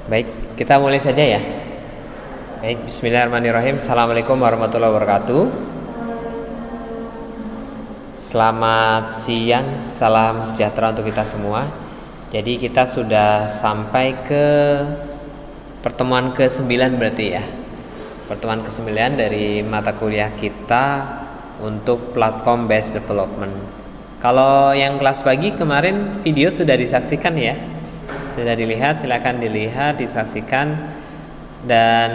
Baik, kita mulai saja ya. Baik, bismillahirrahmanirrahim. Assalamualaikum warahmatullahi wabarakatuh. Selamat siang, salam sejahtera untuk kita semua. Jadi kita sudah sampai ke pertemuan ke-9 berarti ya. Pertemuan ke-9 dari mata kuliah kita untuk platform based development. Kalau yang kelas pagi kemarin video sudah disaksikan ya. Sudah dilihat, silakan dilihat, disaksikan. Dan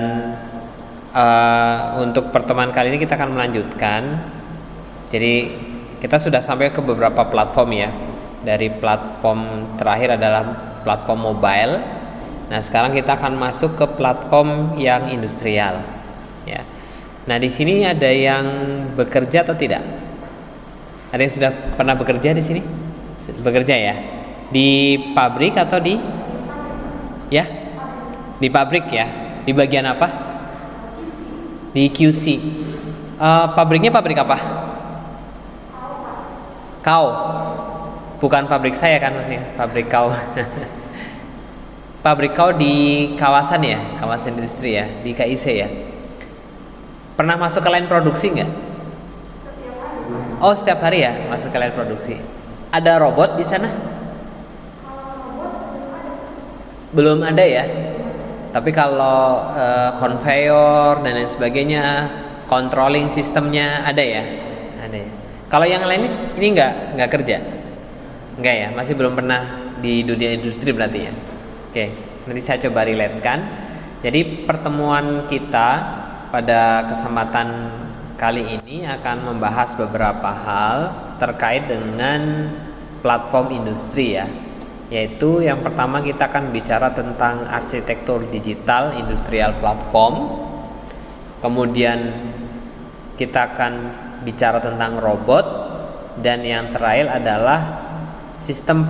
untuk pertemuan kali ini kita akan melanjutkan. Jadi kita sudah sampai ke beberapa platform ya. Dari platform terakhir adalah platform mobile. Nah, sekarang kita akan masuk ke platform yang industrial ya. Nah, di sini ada yang bekerja atau tidak? Ada yang sudah pernah bekerja di sini? Bekerja ya? Di pabrik atau di pabrik ya? Di bagian apa? Di QC. Pabriknya pabrik apa? Kau. Bukan pabrik saya kan maksudnya, pabrik kau. Pabrik kau di kawasan ya, kawasan industri ya, di KIC ya. Pernah masuk ke line produksi nggak? Oh, setiap hari ya masuk ke line produksi. Ada robot di sana? Belum ada ya. Tapi kalau conveyor dan lain sebagainya, controlling sistemnya ada ya, ada ya. Kalau yang lain ini nggak kerja, nggak ya, masih belum pernah di dunia industri berarti ya. Oke, nanti saya coba relate-kan. Jadi pertemuan kita pada kesempatan kali ini akan membahas beberapa hal terkait dengan platform industri ya. Yaitu yang pertama kita akan bicara tentang arsitektur digital industrial platform. Kemudian kita akan bicara tentang robot, dan yang terakhir adalah sistem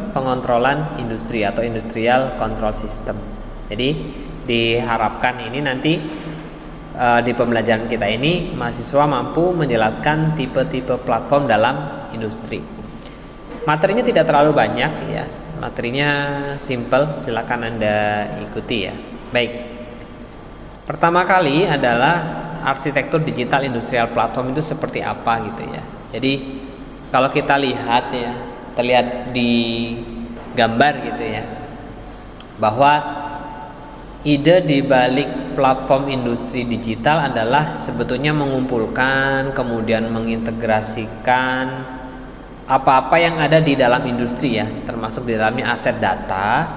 pengontrolan industri atau industrial control system. Jadi diharapkan ini nanti di pembelajaran kita ini mahasiswa mampu menjelaskan tipe-tipe platform dalam industri. Materinya tidak terlalu banyak ya, materinya simple, silakan Anda ikuti ya. Baik, pertama kali adalah arsitektur digital industrial platform itu seperti apa gitu ya. Jadi kalau kita lihat ya, terlihat di gambar gitu ya, bahwa ide di balik platform industri digital adalah sebetulnya mengumpulkan, kemudian mengintegrasikan apa-apa yang ada di dalam industri ya, termasuk di dalamnya aset data,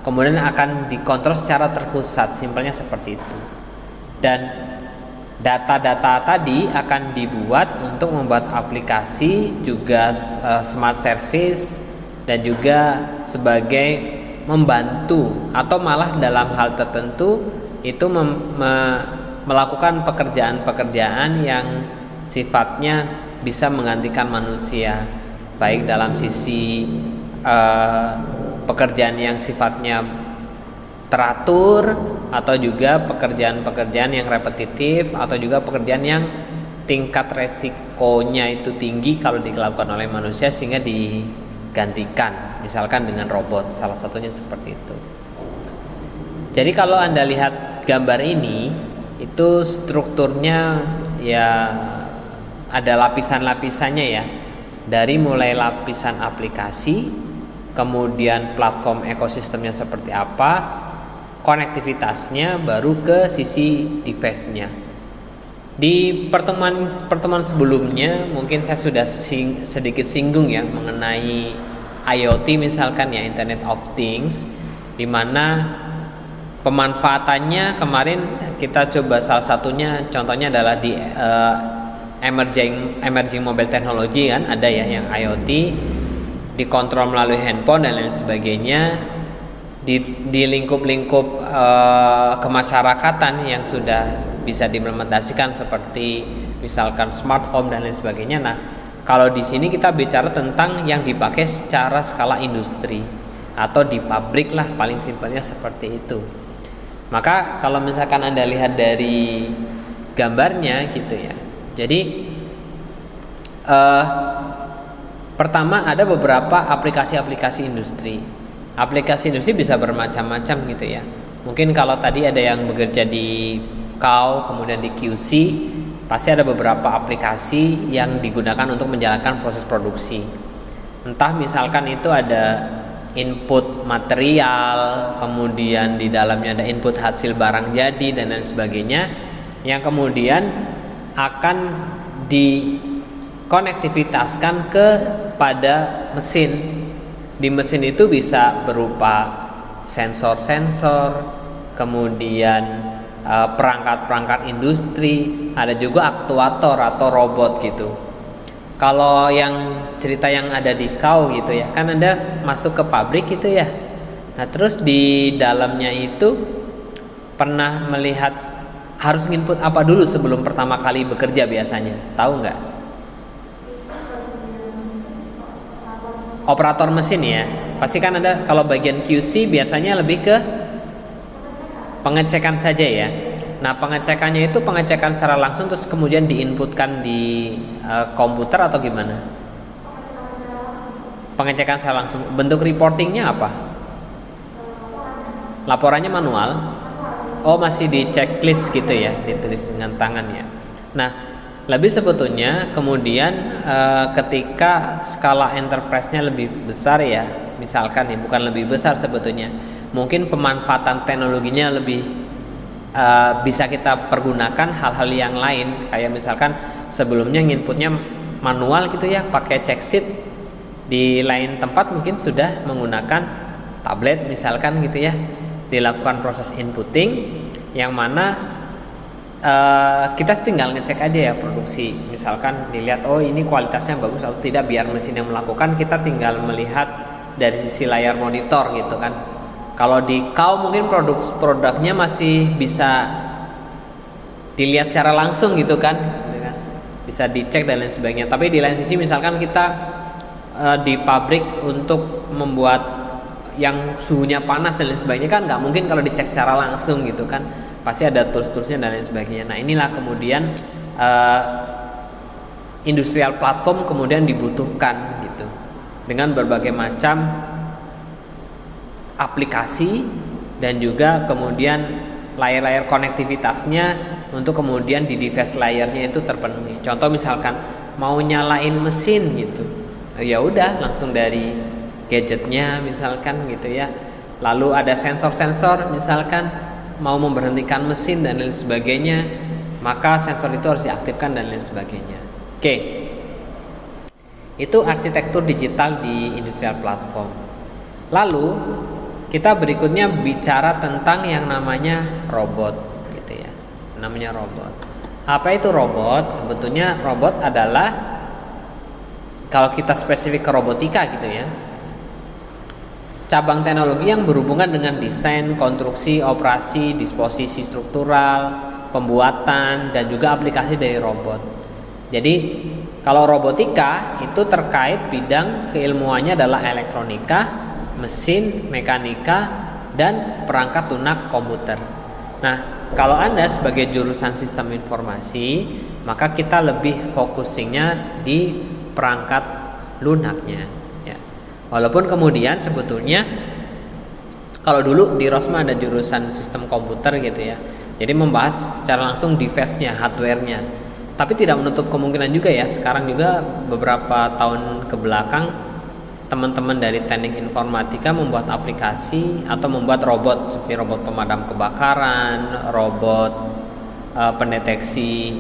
kemudian akan dikontrol secara terpusat, simpelnya seperti itu. Dan data-data tadi akan dibuat untuk membuat aplikasi, juga smart service, dan juga sebagai membantu atau malah dalam hal tertentu itu melakukan pekerjaan-pekerjaan yang sifatnya bisa menggantikan manusia, baik dalam sisi pekerjaan yang sifatnya teratur, atau juga pekerjaan-pekerjaan yang repetitif, atau juga pekerjaan yang tingkat resikonya itu tinggi kalau dilakukan oleh manusia sehingga digantikan, misalkan dengan robot, salah satunya seperti itu. Jadi kalau Anda lihat gambar ini, itu strukturnya ya ada lapisan-lapisannya ya. Dari mulai lapisan aplikasi, kemudian platform ekosistemnya seperti apa, konektivitasnya, baru ke sisi device-nya. Di pertemuan sebelumnya mungkin saya sudah sedikit singgung ya mengenai IoT misalkan ya, Internet of Things, di mana pemanfaatannya kemarin kita coba salah satunya, contohnya adalah di emerging mobile technology kan, ada ya yang IoT dikontrol melalui handphone dan lain sebagainya. Di lingkup-lingkup kemasyarakatan yang sudah bisa diimplementasikan seperti misalkan smart home dan lain sebagainya. Nah, kalau di sini kita bicara tentang yang dipakai secara skala industri atau di pabrik lah, paling simpelnya seperti itu. Maka kalau misalkan Anda lihat dari gambarnya gitu ya. Jadi pertama ada beberapa aplikasi-aplikasi industri. Aplikasi industri bisa bermacam-macam gitu ya. Mungkin kalau tadi ada yang bekerja di KAU, kemudian di QC, pasti ada beberapa aplikasi yang digunakan untuk menjalankan proses produksi. Entah misalkan itu ada input material, kemudian di dalamnya ada input hasil barang jadi dan lain sebagainya, yang kemudian akan dikonektivitaskan kepada mesin. Di mesin itu bisa berupa sensor-sensor, kemudian perangkat-perangkat industri, ada juga aktuator atau robot gitu. Kalau yang cerita yang ada di KAU gitu ya, kan Anda masuk ke pabrik gitu ya. Nah, terus di dalamnya itu pernah melihat harus input apa dulu sebelum pertama kali bekerja biasanya? Tahu nggak? Operator mesin ya. Pasti kan ada, kalau bagian QC biasanya lebih ke pengecekan saja ya. Nah, pengecekannya itu pengecekan secara langsung terus kemudian diinputkan di komputer atau gimana? Pengecekan secara langsung. Bentuk reportingnya apa? Laporannya manual? Oh, masih di checklist gitu ya, ditulis dengan tangan ya. Nah, lebih sebetulnya kemudian ketika skala enterprise-nya lebih besar ya, misalkan ya, bukan lebih besar sebetulnya, mungkin pemanfaatan teknologinya lebih bisa kita pergunakan hal-hal yang lain, kayak misalkan sebelumnya inputnya manual gitu ya, pakai check sheet, di lain tempat mungkin sudah menggunakan tablet misalkan gitu ya, dilakukan proses inputting yang mana kita tinggal ngecek aja ya produksi, misalkan dilihat oh ini kualitasnya bagus atau tidak, biar mesin yang melakukan, kita tinggal melihat dari sisi layar monitor gitu kan. Kalau di KAU mungkin produknya masih bisa dilihat secara langsung gitu kan, bisa dicek dan lain sebagainya. Tapi di lain sisi misalkan kita di pabrik untuk membuat yang suhunya panas dan lain sebagainya kan nggak mungkin kalau dicek secara langsung gitu kan, pasti ada tools-toolsnya dan lain sebagainya. Nah, inilah kemudian industrial platform kemudian dibutuhkan gitu, dengan berbagai macam aplikasi dan juga kemudian layar-layar konektivitasnya untuk kemudian di device layarnya itu terpenuhi. Contoh misalkan mau nyalain mesin gitu, ya udah langsung dari gadgetnya misalkan gitu ya. Lalu ada sensor-sensor misalkan mau memberhentikan mesin dan lain sebagainya, maka sensor itu harus diaktifkan dan lain sebagainya. Oke, itu arsitektur digital di industrial platform. Lalu kita berikutnya bicara tentang yang namanya robot gitu ya. Namanya robot. Apa itu robot? Sebetulnya robot adalah, kalau kita spesifik ke robotika gitu ya, cabang teknologi yang berhubungan dengan desain, konstruksi, operasi, disposisi struktural, pembuatan dan juga aplikasi dari robot. Jadi kalau robotika itu terkait bidang keilmuannya adalah elektronika, mesin, mekanika, dan perangkat lunak komputer. Nah, kalau Anda sebagai jurusan sistem informasi, maka kita lebih focusingnya di perangkat lunaknya ya. Walaupun kemudian sebetulnya kalau dulu di Rosma ada jurusan sistem komputer gitu ya, jadi membahas secara langsung device-nya, hardware-nya. Tapi tidak menutup kemungkinan juga ya, sekarang juga beberapa tahun ke belakang teman-teman dari teknik informatika membuat aplikasi atau membuat robot seperti robot pemadam kebakaran, robot pendeteksi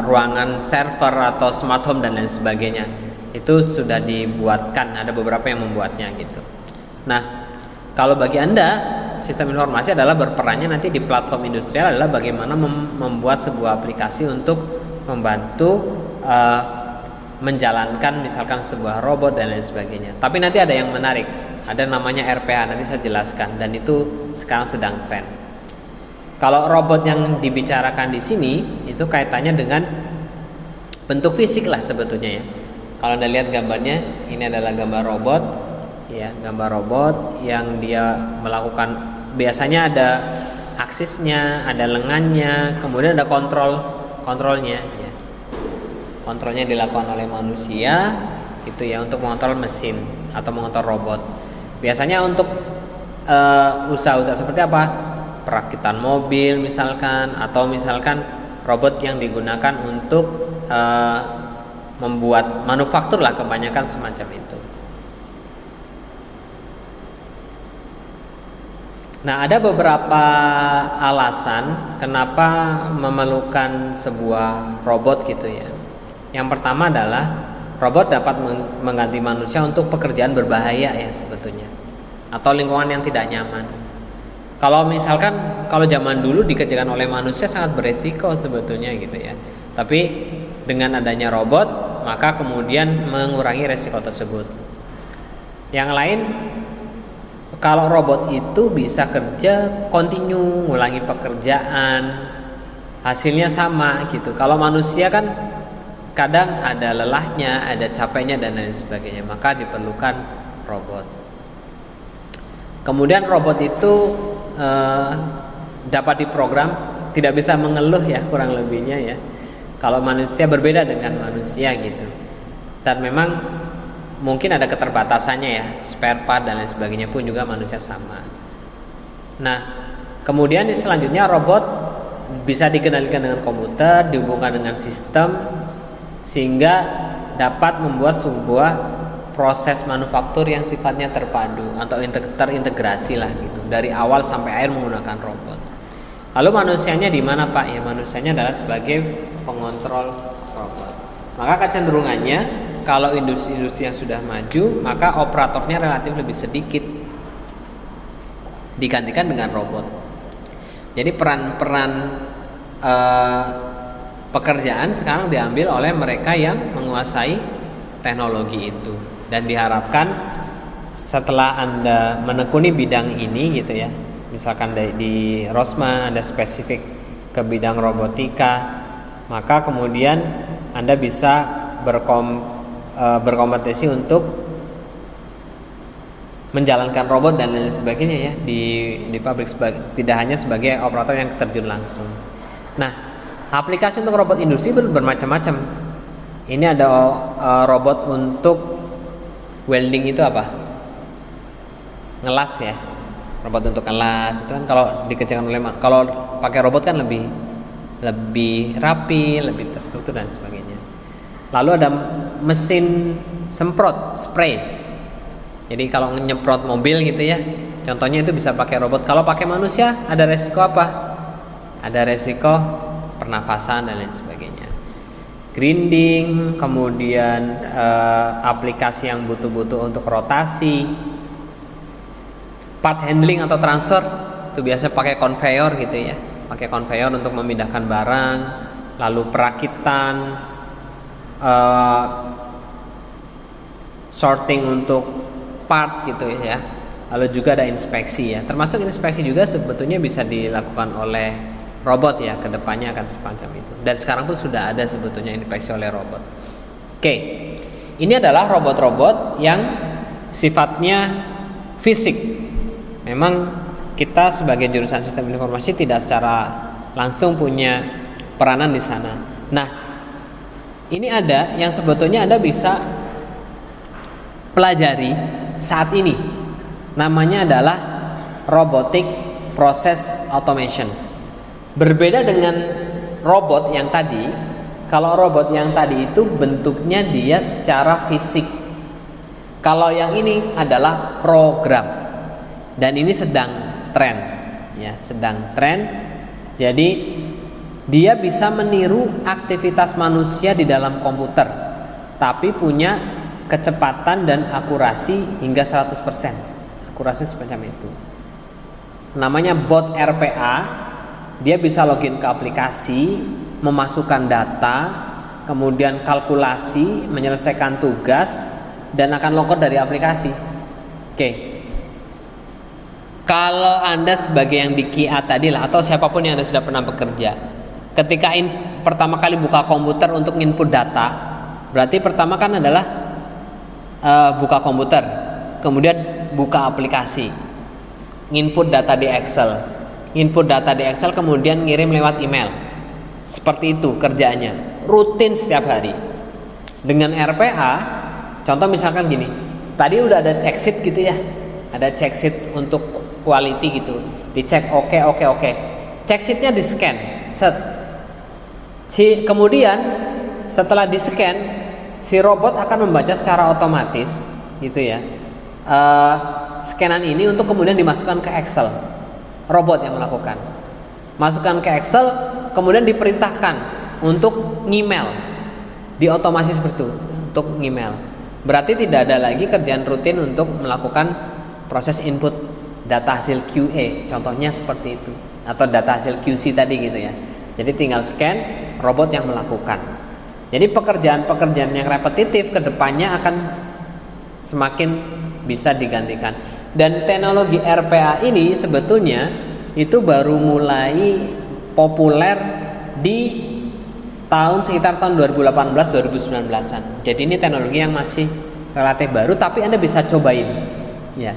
ruangan server atau smart home dan lain sebagainya. Itu sudah dibuatkan, ada beberapa yang membuatnya gitu. Nah, kalau bagi Anda sistem informasi adalah berperannya nanti di platform industrial adalah bagaimana membuat sebuah aplikasi untuk membantu menjalankan misalkan sebuah robot dan lain sebagainya. Tapi nanti ada yang menarik, ada namanya RPA, nanti saya jelaskan, dan itu sekarang sedang tren. Kalau robot yang dibicarakan di sini itu kaitannya dengan bentuk fisik lah sebetulnya ya. Kalau Anda lihat gambarnya, ini adalah gambar robot ya, gambar robot yang dia melakukan, biasanya ada aksisnya, ada lengannya, kemudian ada kontrolnya ya. Kontrolnya dilakukan oleh manusia gitu ya, untuk mengontrol mesin atau mengontrol robot. Biasanya untuk usaha-usaha seperti apa? Perakitan mobil misalkan, atau misalkan robot yang digunakan untuk membuat manufaktur lah, kebanyakan semacam itu. Nah, ada beberapa alasan kenapa memerlukan sebuah robot gitu ya. Yang pertama adalah robot dapat mengganti manusia untuk pekerjaan berbahaya ya sebetulnya, atau lingkungan yang tidak nyaman. Kalau misalkan kalau zaman dulu dikerjakan oleh manusia sangat beresiko sebetulnya gitu ya. Tapi dengan adanya robot maka kemudian mengurangi resiko tersebut. Yang lain, kalau robot itu bisa kerja kontinu, ngulangi pekerjaan, hasilnya sama gitu. Kalau manusia kan kadang ada lelahnya, ada capeknya dan lain sebagainya, maka diperlukan robot. Kemudian robot itu dapat diprogram, tidak bisa mengeluh ya kurang lebihnya ya. Kalau manusia berbeda dengan manusia gitu. Dan memang mungkin ada keterbatasannya ya, spare part dan lain sebagainya pun juga manusia sama. Nah, kemudian selanjutnya robot bisa dikendalikan dengan komputer, dihubungkan dengan sistem, sehingga dapat membuat sebuah proses manufaktur yang sifatnya terpadu atau terintegrasi lah gitu, dari awal sampai akhir menggunakan robot. Lalu manusianya di mana Pak? Ya, manusianya adalah sebagai pengontrol robot. Maka kecenderungannya kalau industri-industri yang sudah maju, maka operatornya relatif lebih sedikit digantikan dengan robot. Jadi peran-peran pekerjaan sekarang diambil oleh mereka yang menguasai teknologi itu. Dan diharapkan setelah Anda menekuni bidang ini gitu ya, misalkan di Rosma Anda spesifik ke bidang robotika, maka kemudian Anda bisa berkompetisi untuk menjalankan robot dan lain sebagainya ya di pabrik, tidak hanya sebagai operator yang terjun langsung. Nah, aplikasi untuk robot industri bermacam-macam. Ini ada robot untuk welding, itu apa? Ngelas ya. Robot untuk ngelas itu kan kalau dikerjakan oleh, kalau pakai robot kan lebih rapi, lebih terstruktur dan sebagainya. Lalu ada mesin semprot, spray. Jadi kalau nyemprot mobil gitu ya, contohnya itu bisa pakai robot. Kalau pakai manusia ada resiko apa? Ada resiko pernafasan dan lain sebagainya. Grinding, kemudian aplikasi yang butuh untuk rotasi, part handling atau transfer itu biasa pakai conveyor gitu ya, pakai conveyor untuk memindahkan barang. Lalu perakitan, sorting untuk part gitu ya. Lalu juga ada inspeksi ya, termasuk inspeksi juga sebetulnya bisa dilakukan oleh robot ya, kedepannya akan semacam itu. Dan sekarang pun sudah ada sebetulnya inspeksi oleh robot. Oke, ini adalah robot-robot yang sifatnya fisik. Memang kita sebagai jurusan sistem informasi tidak secara langsung punya peranan di sana. Nah, ini ada yang sebetulnya Anda bisa pelajari saat ini. Namanya adalah robotic process automation. Berbeda dengan robot yang tadi. Kalau robot yang tadi itu bentuknya dia secara fisik. Kalau yang ini adalah program. Dan ini sedang tren ya, sedang tren. Jadi dia bisa meniru aktivitas manusia di dalam komputer, tapi punya kecepatan dan akurasi hingga 100%. Akurasi semacam itu. Namanya bot RPA. Dia bisa login ke aplikasi, memasukkan data, kemudian kalkulasi, menyelesaikan tugas, dan akan logout dari aplikasi. Oke. Kalau Anda sebagai yang di QA tadi lah, atau siapapun yang Anda sudah pernah bekerja, ketika pertama kali buka komputer untuk input data, berarti pertama kan adalah buka komputer, kemudian buka aplikasi, input data di Excel, kemudian ngirim lewat email. Seperti itu kerjaannya, rutin setiap hari. Dengan RPA, contoh misalkan gini, tadi udah ada check sheet gitu ya, ada check sheet untuk quality gitu, dicek oke. Check sheetnya di scan, set. Kemudian setelah di scan, si robot akan membaca secara otomatis gitu ya. Scanan ini untuk kemudian dimasukkan ke Excel. Robot yang melakukan. Masukkan ke Excel, kemudian diperintahkan untuk ngemail. Diotomasi seperti itu, untuk ngemail. Berarti tidak ada lagi kerjaan rutin untuk melakukan proses input data hasil QA, contohnya seperti itu, atau data hasil QC tadi gitu ya. Jadi tinggal scan, robot yang melakukan. Jadi pekerjaan-pekerjaan yang repetitif kedepannya akan semakin bisa digantikan. Dan teknologi RPA ini sebetulnya itu baru mulai populer di sekitar tahun 2018-2019an. Jadi ini teknologi yang masih relatif baru, tapi Anda bisa cobain. Ya,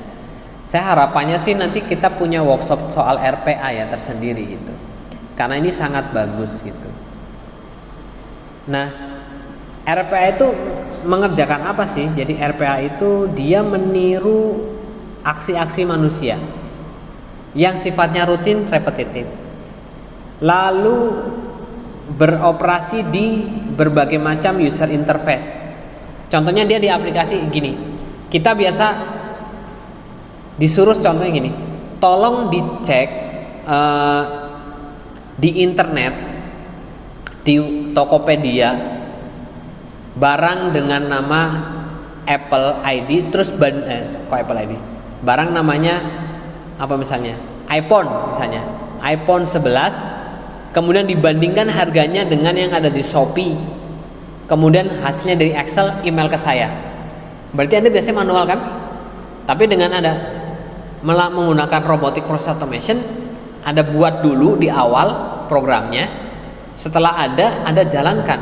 saya harapannya sih nanti kita punya workshop soal RPA ya tersendiri gitu, karena ini sangat bagus gitu. Nah, RPA itu mengerjakan apa sih? Jadi RPA itu dia meniru aksi-aksi manusia yang sifatnya rutin, repetitif, lalu beroperasi di berbagai macam user interface. Contohnya dia di aplikasi gini. Kita biasa disuruh contohnya gini. Tolong dicek di internet, di Tokopedia, barang dengan nama Apple ID, terus Apple ID. Barang namanya apa misalnya? iPhone misalnya. iPhone 11. Kemudian dibandingkan harganya dengan yang ada di Shopee. Kemudian hasilnya dari Excel, email ke saya. Berarti Anda biasanya manual kan? Tapi dengan Anda menggunakan robotic process automation, Anda buat dulu di awal programnya. Setelah Anda jalankan.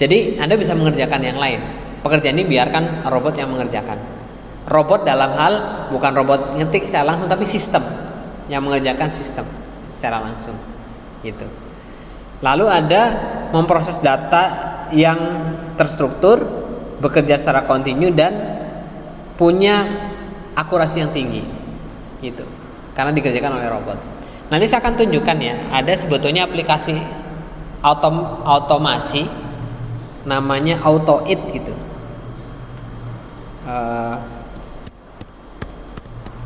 Jadi Anda bisa mengerjakan yang lain. Pekerjaan ini biarkan robot yang mengerjakan. Robot dalam hal bukan robot ngetik secara langsung, tapi sistem yang mengerjakan sistem secara langsung gitu. Lalu ada memproses data yang terstruktur, bekerja secara kontinu dan punya akurasi yang tinggi gitu, karena dikerjakan oleh robot. Nanti saya akan tunjukkan ya, ada sebetulnya aplikasi otomasi namanya AutoIt gitu.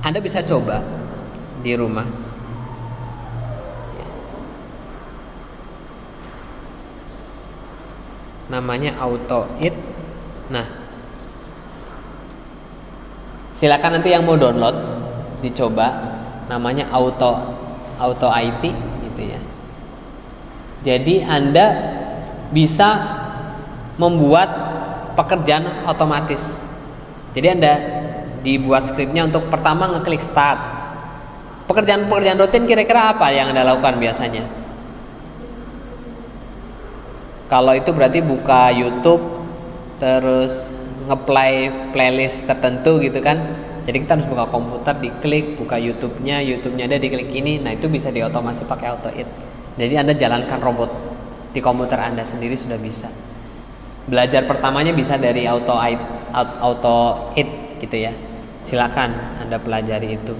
Anda bisa coba di rumah. Namanya AutoIt. Nah, silakan nanti yang mau download dicoba. Namanya Auto IT gitu ya. Jadi Anda bisa membuat pekerjaan otomatis. Jadi Anda dibuat skripnya untuk pertama ngeklik start. Pekerjaan-pekerjaan rutin kira-kira apa yang Anda lakukan biasanya? Kalau itu berarti buka YouTube, terus ngeplay playlist tertentu gitu kan. Jadi kita harus buka komputer, diklik, buka YouTube-nya ada diklik ini. Nah itu bisa diotomasi pakai AutoIt. Jadi Anda jalankan robot di komputer Anda sendiri sudah bisa. Belajar pertamanya bisa dari AutoIt gitu ya. Silakan Anda pelajari itu.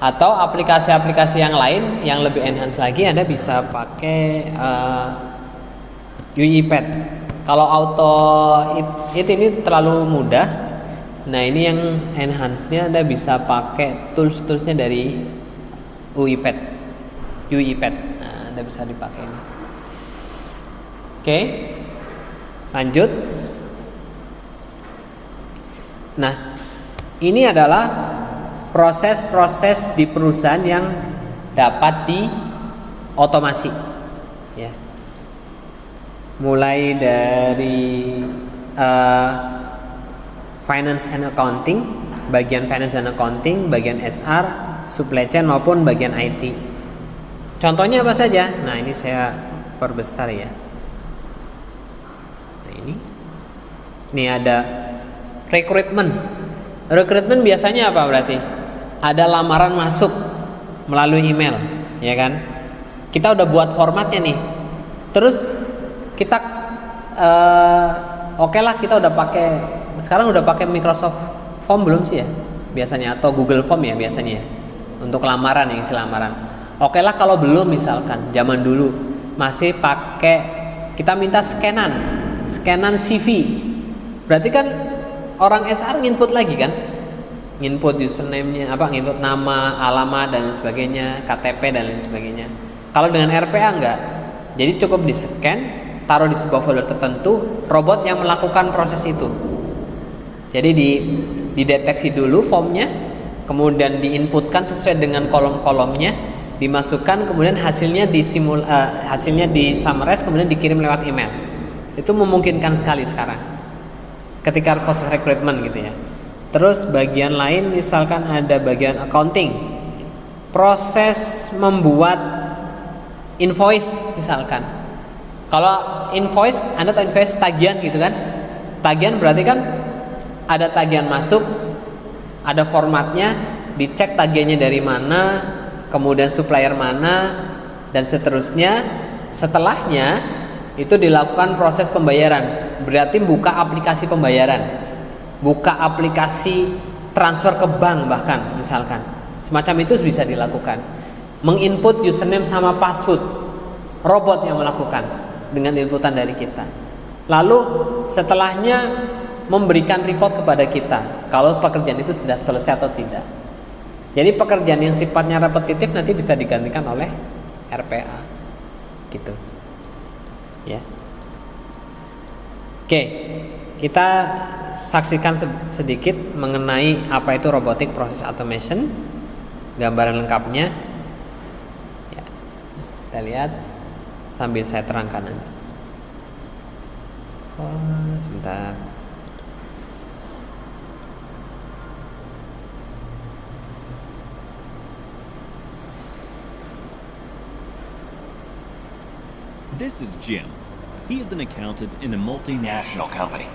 Atau aplikasi-aplikasi yang lain yang lebih enhance lagi, Anda bisa pakai UiPath. Kalau AutoIt ini terlalu mudah. Nah ini yang enhance-nya Anda bisa pakai tools-toolsnya dari UiPath. Nah, Anda bisa dipakai ini. Oke, lanjut. Nah ini adalah proses-proses di perusahaan yang dapat diotomasi ya. Mulai dari finance and accounting, bagian finance and accounting, bagian HR, supply chain maupun bagian IT. Contohnya apa saja? Nah, ini saya perbesar ya. Nah, ini ada rekrutmen. Rekrutmen biasanya apa berarti? Ada lamaran masuk melalui email, ya kan? Kita udah buat formatnya nih. Terus kita oke lah, kita udah pakai sekarang udah pakai Microsoft Form belum sih ya biasanya, atau Google Form ya biasanya ya, untuk lamaran, yang isi lamaran. Oke lah kalau belum, misalkan zaman dulu masih pakai, kita minta scanan CV, berarti kan orang HR nginput lagi kan, nginput username-nya, nginput nama, alamat dan lain sebagainya, KTP dan lain sebagainya. Kalau dengan RPA enggak, jadi cukup di scan, taruh di sebuah folder tertentu, robot yang melakukan proses itu. Jadi dideteksi dulu formnya, kemudian diinputkan sesuai dengan kolom-kolomnya, dimasukkan, kemudian hasilnya di summarize, kemudian dikirim lewat email. Itu memungkinkan sekali sekarang ketika proses rekrutmen gitu ya. Terus bagian lain misalkan ada bagian accounting, proses membuat invoice misalkan. Kalau invoice, Anda tahu invoice tagihan gitu kan? Tagihan berarti kan ada tagihan masuk, ada formatnya, dicek tagihannya dari mana, kemudian supplier mana, dan seterusnya. Setelahnya itu dilakukan proses pembayaran, berarti buka aplikasi pembayaran, buka aplikasi transfer ke bank bahkan misalkan. Semacam itu bisa dilakukan. Menginput username sama password, robot yang melakukan dengan inputan dari kita. Lalu setelahnya memberikan report kepada kita kalau pekerjaan itu sudah selesai atau tidak. Jadi pekerjaan yang sifatnya repetitif nanti bisa digantikan oleh RPA gitu ya. Oke, kita saksikan sedikit mengenai apa itu robotic process automation, gambaran lengkapnya ya. Kita lihat sambil saya terangkan nanti. Sebentar. This is Jim. He is an accountant in a multinational company.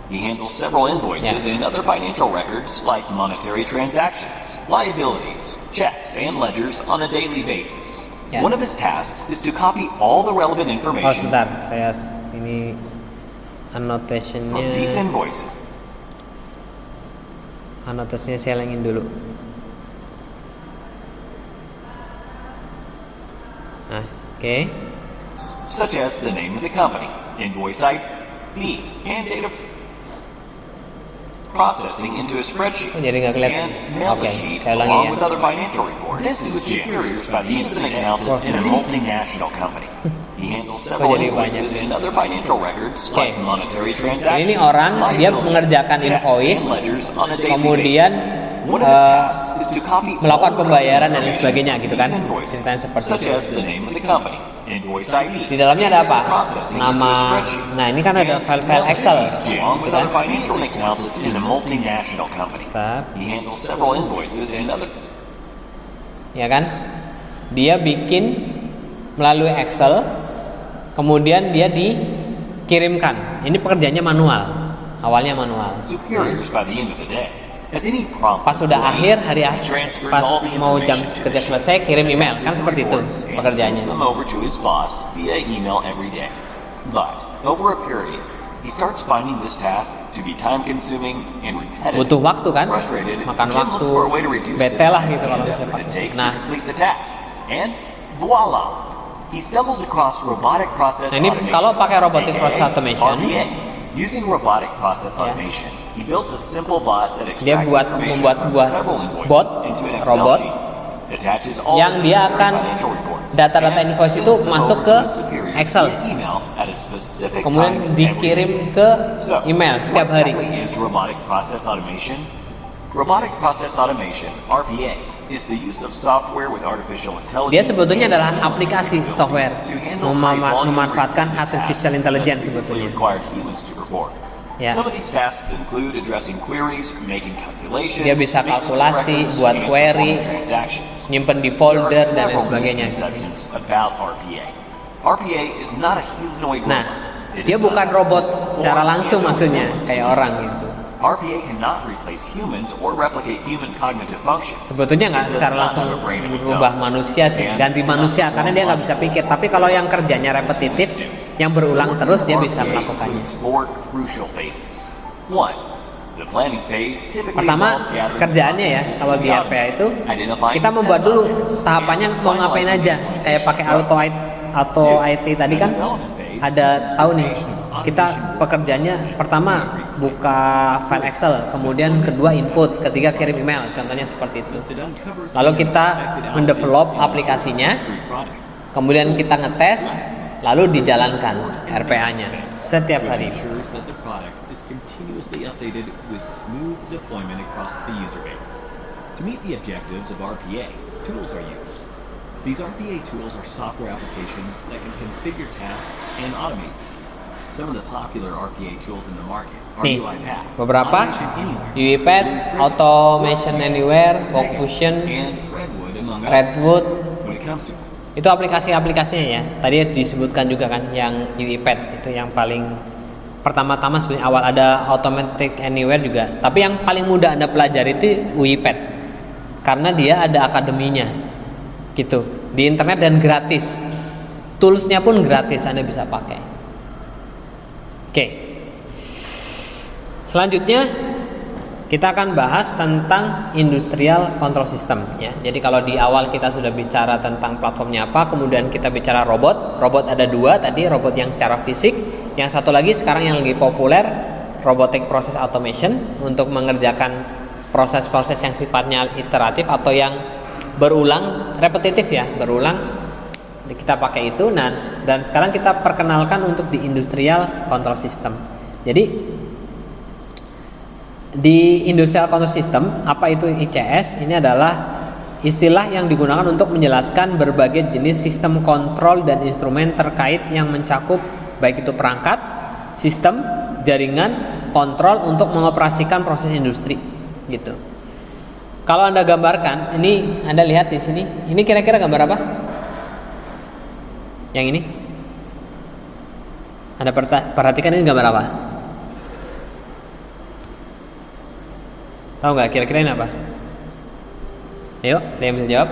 He handles several invoices and other financial records like monetary transactions, liabilities, checks, and ledgers on a daily basis. One of his tasks is to copy all the relevant information sebentar, saya ini annotation-nya. From these invoices. Anotasinya saya lengin dulu. Nah, oke. Such as the name of the company, invoice ID, and data processing into a spreadsheet, jadi nggak kelihatan. and mail the sheet Saya ulangi along ya. with other financial reports. This is superiors, but he is an accountant in a multinational company. He handles several jadi invoices and other financial records like monetary Jadi transactions. ini orang dia liabilities, mengerjakan checks, invoice, and ledgers on a daily kemudian basis. One of his tasks is to copy melakukan all the pembayaran dan lain relevant sebagainya information gitu kan. from these invoices, Ceritanya seperti such itu. as the name of the company, invoice ID. Di dalamnya ada apa? Processing into a Nama. spreadsheet. Nah, ini kan ada file-file Excel Along gitu with kan. other financial accounts in a multinational company. Bentar. He handles several invoices and other. Ya kan? Dia bikin melalui Excel, kemudian dia dikirimkan. Ini pekerjaannya manual. Awalnya manual. Superiors by the end of the day. As any prompt Pas sudah akhir hari he transfers pas all the mau jam information to kerja the sheet, selesai kirim email attaches kan the seperti itu reports, and pekerjaannya. sends them over to his boss via email every day. But over a period, he starts finding this task to be time-consuming and repetitive. Butuh waktu kan? Frustrated, Makan Jim waktu. looks for a way to reduce the Bete lah time gitu kalau and misalnya effort it pakai. takes to Nah, complete the task. And voila! He stumbles across robotic process Nah, ini automation. kalau pakai robotic aka process automation, RPA. Using robotic process automation, he builds a simple bot that dia extracts membuat information from sebuah several invoices bot, into an Excel robot, sheet, attaches all yang the dia necessary akan financial reports, data-data and invoice sends itu them masuk over ke to his superiors Excel. via email at a specific time kemudian every dikirim day. ke So, email setiap what hari. exactly is robotic process automation? Robotic process automation, RPA, is the use of software with artificial intelligence. Dia sebetulnya adalah aplikasi capabilities software to handle high volume memanfaatkan repetitive artificial tasks intelligence that previously sebetulnya. required humans to perform. Ya. Some of these tasks include addressing queries, making calculations, Dia bisa maintenance of kalkulasi, records, buat and query, performing transactions. nyimpen di There folder are dan lain several sebagainya. misconceptions about RPA. RPA is not a humanoid Nah, robot. It dia is bukan not robot full secara langsung and maksudnya resembles kayak humans. orang gitu. RPA cannot replace humans or replicate human cognitive functions. Sebetulnya nggak It does secara not langsung have a brain of its berubah own. manusia sih, And ganti cannot manusia karena dia nggak bisa perform pikir. Tapi kalau yang kerjanya repetitif, yang berulang terus dia bisa RPA melakukannya. includes 4 crucial phases. 1. The planning phase typically Pertama, involves gathering kerjaannya ya, processes kalau to di the RPA itu automate, identifying kita membuat test dulu objects, tahapannya and mau ngapain finalizing aja. the Kayak pakai auto IT tadi kan ada tahu nih. Kita pekerjaannya pertama buka file Excel, kemudian kedua input, ketiga kirim email, contohnya seperti itu. Lalu kita mendevelop aplikasinya, kemudian kita ngetes, lalu dijalankan RPA-nya setiap hari. ensures that the product is continuously updated with smooth deployment across the user base. To meet the objectives of RPA, tools are used. These RPA tools are software applications that can configure tasks and automate them. Some of the popular RPA tools in the market are Nih, UiPath, beberapa Automation Anywhere, UiPath, Automation Anywhere, WorkFusion, and Redwood among others. Redwood. When it comes to Itu aplikasi-aplikasinya ya. Tadi disebutkan juga kan yang UiPath itu yang paling pertama-tama sebenarnya awal, ada Automatic Anywhere juga. Tapi yang paling mudah Anda pelajari itu UiPath. Karena dia ada akademinya. Gitu. Di internet dan gratis. Toolsnya pun gratis Anda bisa pakai. Oke. Selanjutnya kita akan bahas tentang industrial control system ya. Jadi kalau di awal kita sudah bicara tentang platformnya apa, kemudian kita bicara robot. Robot ada dua tadi, robot yang secara fisik, yang satu lagi sekarang yang lagi populer, robotic process automation, untuk mengerjakan proses-proses yang sifatnya iteratif atau yang berulang, repetitif ya, berulang. Kita pakai itu. Nah, dan sekarang kita perkenalkan untuk di industrial control system. Jadi di industrial control system, apa itu ICS? Ini adalah istilah yang digunakan untuk menjelaskan berbagai jenis sistem kontrol dan instrumen terkait yang mencakup baik itu perangkat, sistem, jaringan, kontrol untuk mengoperasikan proses industri gitu. Kalau Anda gambarkan, ini Anda lihat di sini, ini kira-kira gambar apa? Yang ini? Anda perhatikan ini gambar apa? Tahu nggak kira-kira ini apa? Ayo, ada yang bisa jawab?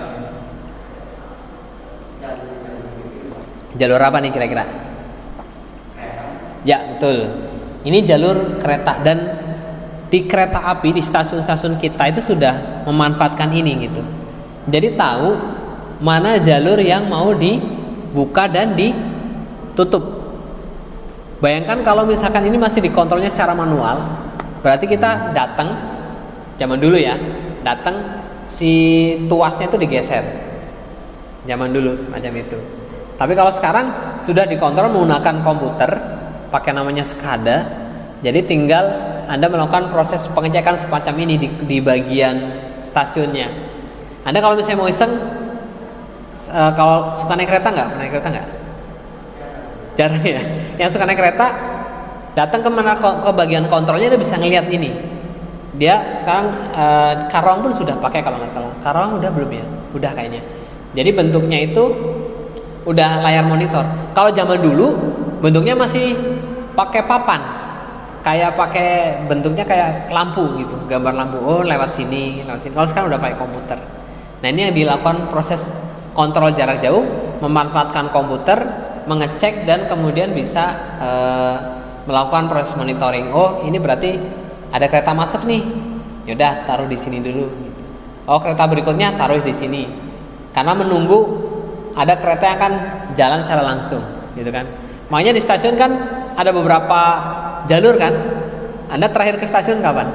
Jalur apa nih kira-kira? Ya, betul. Ini jalur kereta, dan di kereta api di stasiun-stasiun kita itu sudah memanfaatkan ini gitu. Jadi tahu mana jalur yang mau dibuka dan ditutup. Bayangkan kalau misalkan ini masih dikontrolnya secara manual, berarti kita datang zaman dulu ya, datang si tuasnya itu digeser. Zaman dulu semacam itu. Tapi kalau sekarang sudah dikontrol menggunakan komputer, pakai namanya SCADA. Jadi tinggal Anda melakukan proses pengecekan semacam ini di bagian stasiunnya. Anda kalau misalnya mau iseng, kalau suka naik kereta nggak? Pernah naik kereta nggak? Jarang ya. Yang suka naik kereta datang ke bagian kontrolnya, dia bisa ngelihat ini. Dia sekarang Karawang pun sudah pakai kalau nggak salah. Karawang udah belum ya? Udah kayaknya. Jadi bentuknya itu udah layar monitor. Kalau zaman dulu bentuknya masih pakai papan, kayak pakai bentuknya kayak lampu gitu, gambar lampu. Oh lewat sini, lewat sini. Kalau sekarang udah pakai komputer. Nah ini yang dilakukan proses kontrol jarak jauh, memanfaatkan komputer, mengecek dan kemudian bisa melakukan proses monitoring. Oh ini berarti ada kereta masuk nih, yaudah taruh di sini dulu. Oh kereta berikutnya taruh di sini, karena menunggu ada kereta yang akan jalan secara langsung, gitu kan. Makanya di stasiun kan ada beberapa jalur kan. Anda terakhir ke stasiun kapan?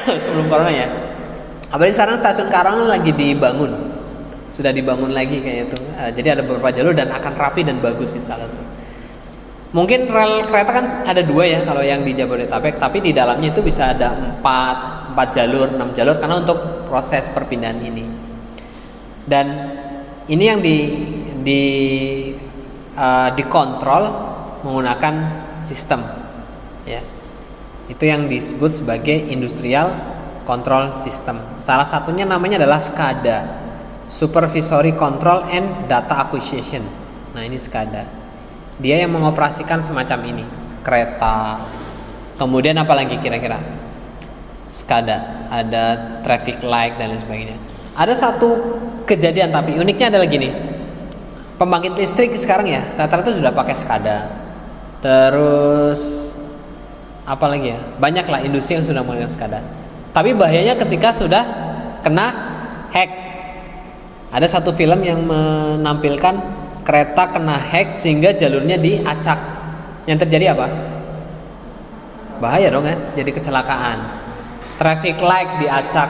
Sebelum corona ya. Apalagi sekarang stasiun Karawang lagi dibangun, sudah dibangun lagi kayaknya itu. Jadi ada beberapa jalur dan akan rapi dan bagus insya Allah tuh. Mungkin rel kereta kan ada 2 ya kalau yang di Jabodetabek, tapi di dalamnya itu bisa ada 4 jalur, 6 jalur karena untuk proses perpindahan ini. Dan ini yang dikontrol menggunakan sistem ya. Itu yang disebut sebagai industrial control system. Salah satunya namanya adalah SCADA, Supervisory Control and Data Acquisition. Nah ini SCADA, dia yang mengoperasikan semacam ini kereta. Kemudian apa lagi kira-kira? SCADA, ada traffic light dan lain sebagainya. Ada satu kejadian tapi uniknya adalah gini. Pembangkit listrik sekarang ya rata-rata sudah pakai SCADA. Terus apalagi ya, banyak lah industri yang sudah menggunakan SCADA. Tapi bahayanya ketika sudah kena hack. Ada satu film yang menampilkan kereta kena hack sehingga jalurnya diacak. Yang terjadi apa? Bahaya dong kan, jadi kecelakaan. Traffic light diacak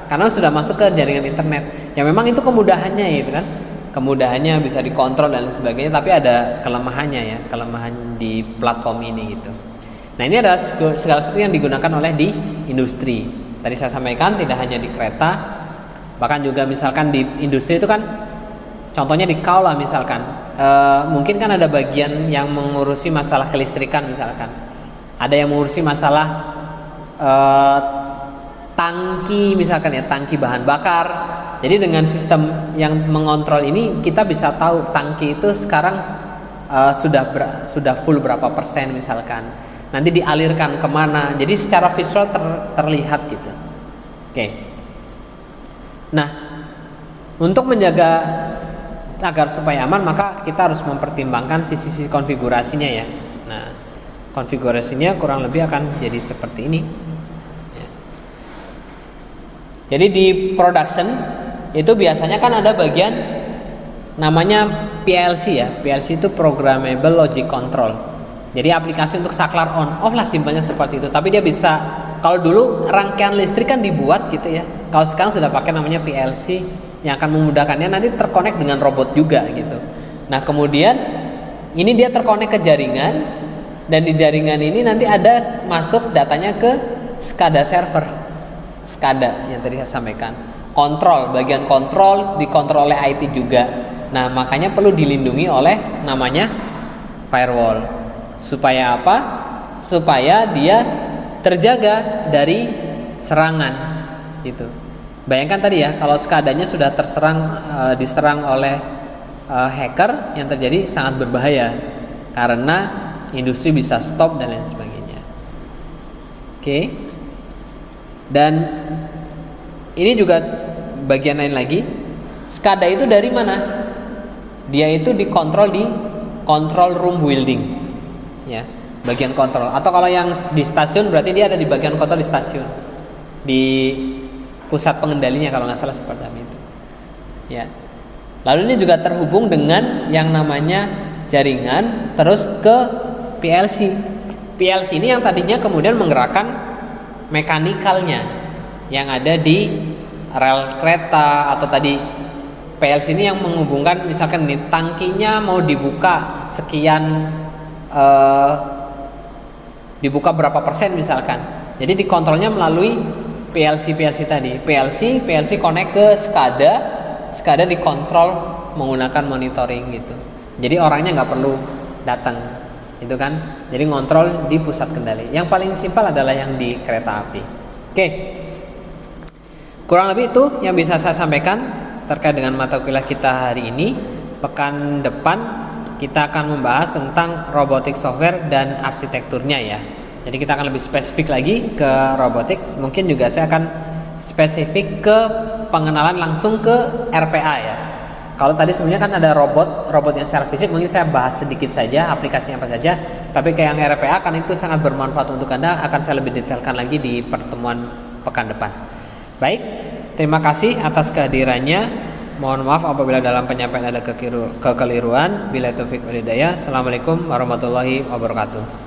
karena sudah masuk ke jaringan internet. Ya memang itu kemudahannya gitu kan. Kemudahannya bisa dikontrol dan sebagainya, tapi ada kelemahannya ya, kelemahan di platform ini gitu. Nah, ini adalah segala sesuatu yang digunakan oleh di industri. Tadi saya sampaikan tidak hanya di kereta, bahkan juga misalkan di industri itu kan, contohnya di kau lah misalkan, mungkin kan ada bagian yang mengurusi masalah kelistrikan misalkan, ada yang mengurusi masalah tangki misalkan ya, tangki bahan bakar. Jadi dengan sistem yang mengontrol ini kita bisa tahu tangki itu sekarang sudah full berapa persen misalkan. Nanti dialirkan kemana. Jadi secara visual terlihat gitu. Oke. Nah, untuk menjaga agar supaya aman maka kita harus mempertimbangkan sisi-sisi konfigurasinya ya. Nah, konfigurasinya kurang lebih akan jadi seperti ini. Jadi di production itu biasanya kan ada bagian namanya PLC ya. PLC itu Programmable Logic Control. Jadi aplikasi untuk saklar on off lah, simpelnya seperti itu. Tapi dia bisa, kalau dulu rangkaian listrik kan dibuat gitu ya. Kalau sekarang sudah pakai namanya PLC yang akan memudahkannya nanti terkonek dengan robot juga gitu. Nah, kemudian ini dia terkonek ke jaringan dan di jaringan ini nanti ada masuk datanya ke SCADA server. SCADA yang tadi saya sampaikan, kontrol, bagian kontrol dikontrol oleh IT juga. Nah, makanya perlu dilindungi oleh namanya firewall. Supaya apa? Supaya dia terjaga dari serangan gitu. Bayangkan tadi ya, kalau SCADA-nya sudah diserang oleh hacker, yang terjadi sangat berbahaya karena industri bisa stop dan lain sebagainya. Oke. Dan ini juga bagian lain lagi, SCADA itu dari mana? Dia itu dikontrol di control room building, ya, bagian kontrol. Atau kalau yang di stasiun berarti dia ada di bagian kontrol di stasiun, di pusat pengendalinya kalau nggak salah seperti itu, ya. Lalu ini juga terhubung dengan yang namanya jaringan, terus ke PLC. PLC ini yang tadinya kemudian menggerakkan mekanikalnya yang ada di rel kereta, atau tadi PLC ini yang menghubungkan misalkan nih tangkinya mau dibuka sekian, dibuka berapa persen misalkan. Jadi dikontrolnya melalui PLC tadi. PLC connect ke SCADA dikontrol menggunakan monitoring gitu. Jadi orangnya nggak perlu datang, itu kan. Jadi ngontrol di pusat kendali. Yang paling simpel adalah yang di kereta api. Oke. Kurang lebih itu yang bisa saya sampaikan terkait dengan mata kuliah kita hari ini. Pekan depan kita akan membahas tentang robotik software dan arsitekturnya ya. Jadi kita akan lebih spesifik lagi ke robotik. Mungkin juga saya akan spesifik ke pengenalan langsung ke RPA ya. Kalau tadi sebenarnya kan ada robot yang secara fisik, mungkin saya bahas sedikit saja aplikasinya apa saja. Tapi kayak yang RPA kan itu sangat bermanfaat untuk Anda, akan saya lebih detailkan lagi di pertemuan pekan depan. Baik, terima kasih atas kehadirannya. Mohon maaf apabila dalam penyampaian ada kekeliruan. Billahi taufiq wal hidayah. Assalamualaikum warahmatullahi wabarakatuh.